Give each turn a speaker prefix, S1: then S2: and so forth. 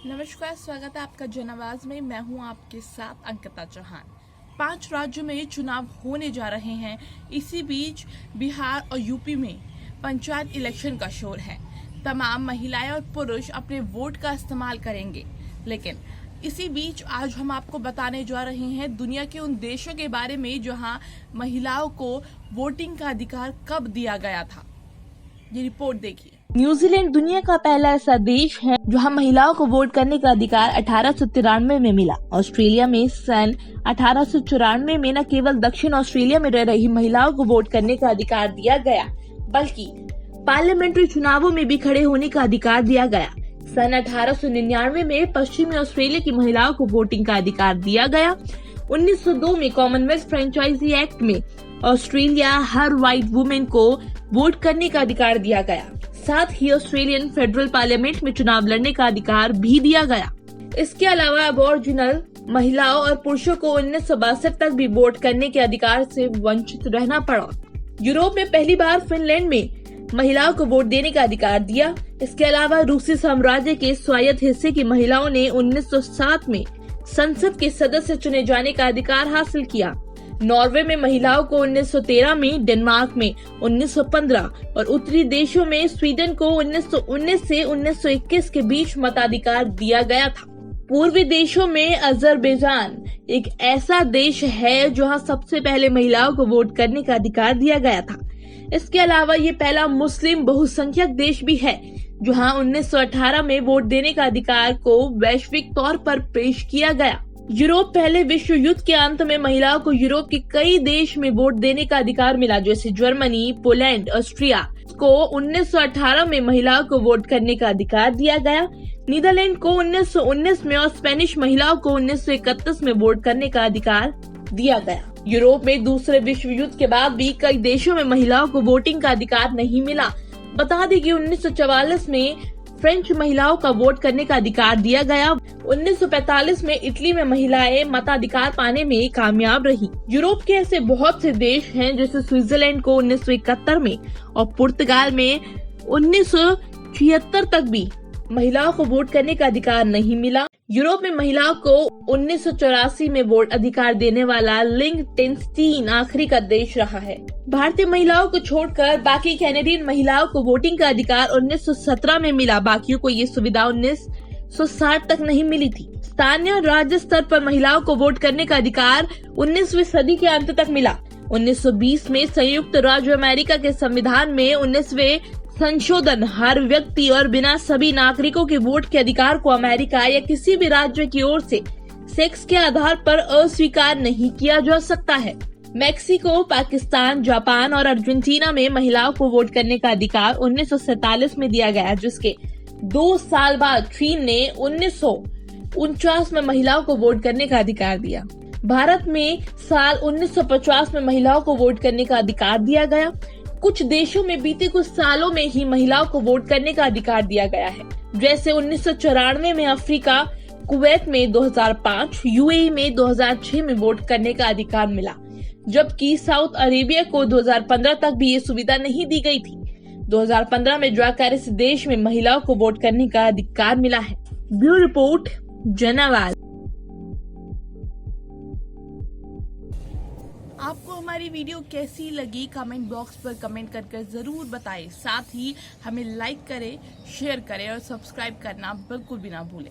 S1: नमस्कार, स्वागत है आपका जनआवाज में। मैं हूं आपके साथ अंकिता चौहान। 5 राज्यों में चुनाव होने जा रहे हैं। इसी बीच बिहार और यूपी में पंचायत इलेक्शन का शोर है। तमाम महिलाएं और पुरुष अपने वोट का इस्तेमाल करेंगे, लेकिन इसी बीच आज हम आपको बताने जा रहे हैं दुनिया के उन देशों के बारे में जहां महिलाओं को वोटिंग का अधिकार कब दिया गया था। ये रिपोर्ट देखिए।
S2: न्यूजीलैंड दुनिया का पहला ऐसा देश है जहां महिलाओं को वोट करने का अधिकार 1893 में मिला। ऑस्ट्रेलिया में सन 1894 में न केवल दक्षिण ऑस्ट्रेलिया में रह रही महिलाओं को वोट करने का अधिकार दिया गया, बल्कि पार्लियामेंट्री चुनावों में भी खड़े होने का अधिकार दिया गया। सन 1899 में पश्चिमी ऑस्ट्रेलिया की महिलाओं को वोटिंग का अधिकार दिया गया। 1902 में कॉमनवेल्थ फ्रेंचाइजी एक्ट में ऑस्ट्रेलिया हर व्हाइट वुमेन को वोट करने का अधिकार दिया गया। साथ ही ऑस्ट्रेलियन फेडरल पार्लियामेंट में चुनाव लड़ने का अधिकार भी दिया गया। इसके अलावा अबॉरिजिनल महिलाओं और पुरुषों को 1962 तक भी वोट करने के अधिकार से वंचित रहना पड़ा। यूरोप में पहली बार फिनलैंड में महिलाओं को वोट देने का अधिकार दिया। इसके अलावा रूसी साम्राज्य के स्वायत्त हिस्से की महिलाओं ने 1907 में संसद के सदस्य चुने जाने का अधिकार हासिल किया। नॉर्वे में महिलाओं को 1913 में, डेनमार्क में 1915 और उत्तरी देशों में स्वीडन को 1919 से 1921 के बीच मताधिकार दिया गया था। पूर्वी देशों में अजरबैजान एक ऐसा देश है जहां सबसे पहले महिलाओं को वोट करने का अधिकार दिया गया था। इसके अलावा ये पहला मुस्लिम बहुसंख्यक देश भी है जहां 1918 में वोट देने का अधिकार को वैश्विक तौर पर पेश किया गया। यूरोप पहले विश्व युद्ध के अंत में महिलाओं को यूरोप के कई देश में वोट देने का अधिकार मिला, जैसे जर्मनी, पोलैंड, ऑस्ट्रिया को 1918 में महिलाओं को वोट करने का अधिकार दिया गया। नीदरलैंड को 1919 में और स्पेनिश महिलाओं को 1931 में वोट करने का अधिकार दिया गया। यूरोप में दूसरे विश्व युद्ध के बाद भी कई देशों में महिलाओं को वोटिंग का अधिकार नहीं मिला। बता दें कि 1944 में फ्रेंच महिलाओं का वोट करने का अधिकार दिया गया। 1945 में इटली में महिलाएं मताधिकार पाने में कामयाब रही। यूरोप के ऐसे बहुत से देश हैं जैसे स्विट्जरलैंड को 1971 में और पुर्तगाल में 1976 तक भी महिलाओं को वोट करने का अधिकार नहीं मिला। यूरोप में महिलाओं को 1984 में वोट अधिकार देने वाला लिंक्टेनस्टीन आखिरी का देश रहा है। भारतीय महिलाओं को छोड़कर बाकी कैनेडियन महिलाओं को वोटिंग का अधिकार 1917 में मिला। बाकियों को ये सुविधा 1960 तक नहीं मिली थी। स्थानीय और राज्य स्तर पर महिलाओं को वोट करने का अधिकार 19वीं सदी के अंत तक मिला। 1920 में संयुक्त राज्य अमेरिका के संविधान में 19वें संशोधन हर व्यक्ति और बिना सभी नागरिकों के वोट के अधिकार को अमेरिका या किसी भी राज्य की ओर से सेक्स के आधार पर अस्वीकार नहीं किया जा सकता है। मेक्सिको, पाकिस्तान, जापान और अर्जेंटीना में महिलाओं को वोट करने का अधिकार 1947 में दिया गया, जिसके 2 साल बाद चीन ने 1949 में महिलाओं को वोट करने का अधिकार दिया। भारत में साल 1950 में महिलाओं को वोट करने का अधिकार दिया गया। कुछ देशों में बीते कुछ सालों में ही महिलाओं को वोट करने का अधिकार दिया गया है, जैसे 1994 में अफ्रीका, कुवैत में 2005, यूएई में 2006 में वोट करने का अधिकार मिला, जबकि साउथ अरेबिया को 2015 तक भी ये सुविधा नहीं दी गई थी। 2015 में जाकर इस देश में महिलाओं को वोट करने का अधिकार मिला है। Bureau report, Janawaaz.
S1: आपको हमारी वीडियो कैसी लगी कमेंट बॉक्स पर कमेंट करके जरूर बताएं। साथ ही हमें लाइक करें, शेयर करें और सब्सक्राइब करना बिल्कुल भी ना भूलें।